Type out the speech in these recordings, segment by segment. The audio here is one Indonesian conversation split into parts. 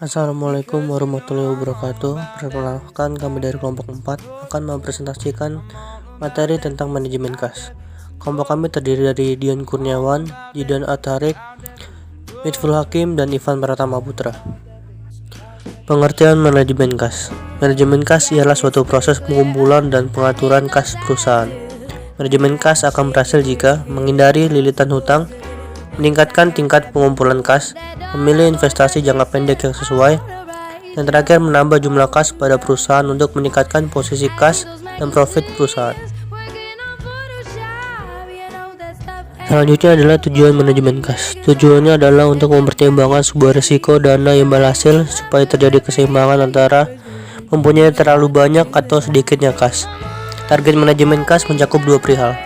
Assalamualaikum warahmatullahi wabarakatuh. Perkenalkan, kami dari kelompok 4 akan mempresentasikan materi tentang manajemen kas. Kelompok kami terdiri dari Dian Kurniawan, Jidan Atharik, Mitful Hakim, dan Ivan Pratama Putra. Pengertian manajemen kas. Manajemen kas ialah suatu proses pengumpulan dan pengaturan kas perusahaan. Manajemen kas akan berhasil jika menghindari lilitan hutang, meningkatkan tingkat pengumpulan kas, memilih investasi jangka pendek yang sesuai, dan terakhir menambah jumlah kas pada perusahaan untuk meningkatkan posisi kas dan profit perusahaan. Selanjutnya adalah tujuan manajemen kas. Tujuannya adalah untuk mempertimbangkan sebuah risiko dana imbal hasil supaya terjadi keseimbangan antara mempunyai terlalu banyak atau sedikitnya kas. Target manajemen kas mencakup dua perihal.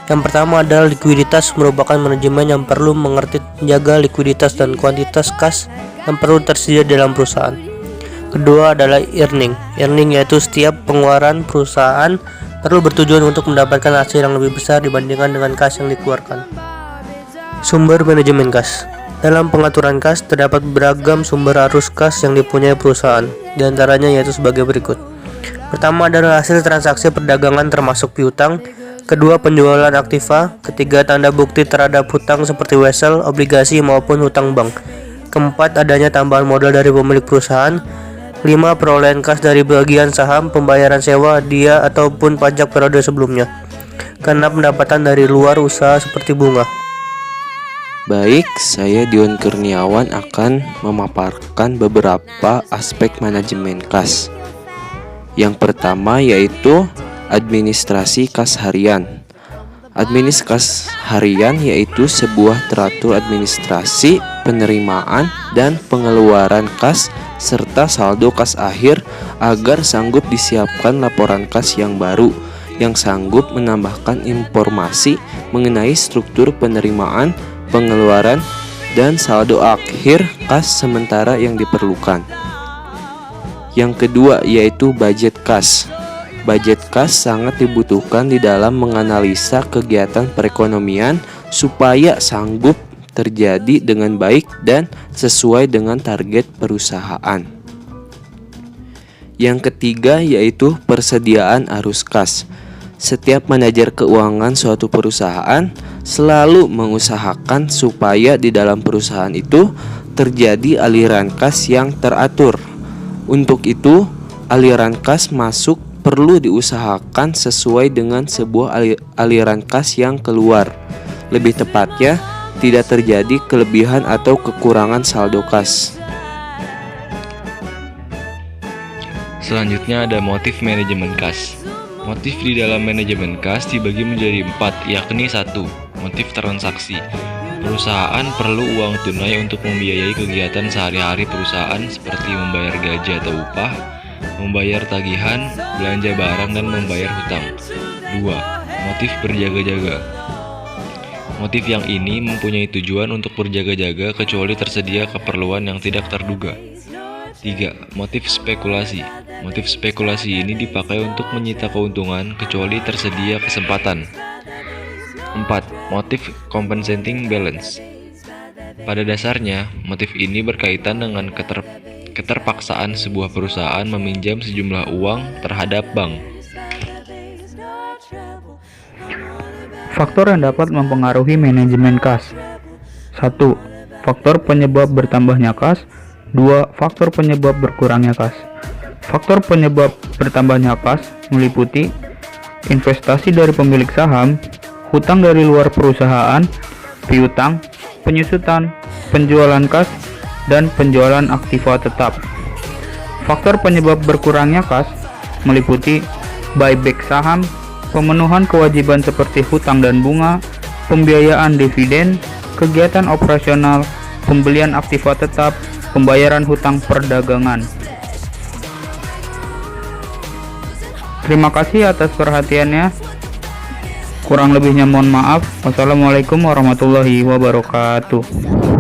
Yang pertama adalah likuiditas, merupakan manajemen yang perlu mengerti menjaga likuiditas dan kuantitas kas yang perlu tersedia dalam perusahaan. Kedua adalah earning. Earning yaitu setiap pengeluaran perusahaan perlu bertujuan untuk mendapatkan hasil yang lebih besar dibandingkan dengan kas yang dikeluarkan. Sumber manajemen kas. Dalam pengaturan kas terdapat beragam sumber arus kas yang dipunyai perusahaan. Di antaranya yaitu sebagai berikut. Pertama adalah hasil transaksi perdagangan termasuk piutang. Kedua, penjualan aktiva. Ketiga, tanda bukti terhadap hutang seperti wesel, obligasi maupun hutang bank. Keempat, adanya tambahan modal dari pemilik perusahaan. 5, perolehan kas dari bagian saham, pembayaran sewa, dia ataupun pajak periode sebelumnya. Keenam, pendapatan dari luar usaha seperti bunga. Baik, saya Dion Kurniawan akan memaparkan beberapa aspek manajemen kas. Yang pertama yaitu administrasi kas harian. Administrasi kas harian yaitu sebuah teratur administrasi, penerimaan, dan pengeluaran kas serta saldo kas akhir agar sanggup disiapkan laporan kas yang baru yang sanggup menambahkan informasi mengenai struktur penerimaan, pengeluaran, dan saldo akhir kas sementara yang diperlukan. Yang kedua yaitu budget kas. Budget kas sangat dibutuhkan di dalam menganalisa kegiatan perekonomian supaya sanggup terjadi dengan baik dan sesuai dengan target perusahaan. Yang ketiga yaitu persediaan arus kas. Setiap manajer keuangan suatu perusahaan selalu mengusahakan supaya di dalam perusahaan itu terjadi aliran kas yang teratur. Untuk itu, aliran kas masuk perlu diusahakan sesuai dengan sebuah aliran kas yang keluar. Lebih tepatnya, tidak terjadi kelebihan atau kekurangan saldo kas. Selanjutnya ada motif manajemen kas. Motif di dalam manajemen kas dibagi menjadi 4, yakni 1. Motif transaksi. Perusahaan perlu uang tunai untuk membiayai kegiatan sehari-hari perusahaan seperti membayar gaji atau upah, membayar tagihan, belanja barang, dan membayar hutang. 2. Motif berjaga-jaga. Motif yang ini mempunyai tujuan untuk berjaga-jaga kecuali tersedia keperluan yang tidak terduga. 3. Motif spekulasi. Motif spekulasi ini dipakai untuk menyita keuntungan kecuali tersedia kesempatan. 4. Motif compensating balance. Pada dasarnya, motif ini berkaitan dengan keterpaksaan sebuah perusahaan meminjam sejumlah uang terhadap bank. Faktor yang dapat mempengaruhi manajemen kas. 1. Faktor penyebab bertambahnya kas. 2. Faktor penyebab berkurangnya kas. Faktor penyebab bertambahnya kas meliputi investasi dari pemilik saham, hutang dari luar perusahaan, piutang, penyusutan, penjualan kas, dan penjualan aktiva tetap. Faktor penyebab berkurangnya kas meliputi buyback saham, pemenuhan kewajiban seperti hutang dan bunga, pembiayaan dividen, kegiatan operasional, pembelian aktiva tetap, pembayaran hutang perdagangan. Terima kasih atas perhatiannya. Kurang lebihnya mohon maaf. Wassalamualaikum warahmatullahi wabarakatuh.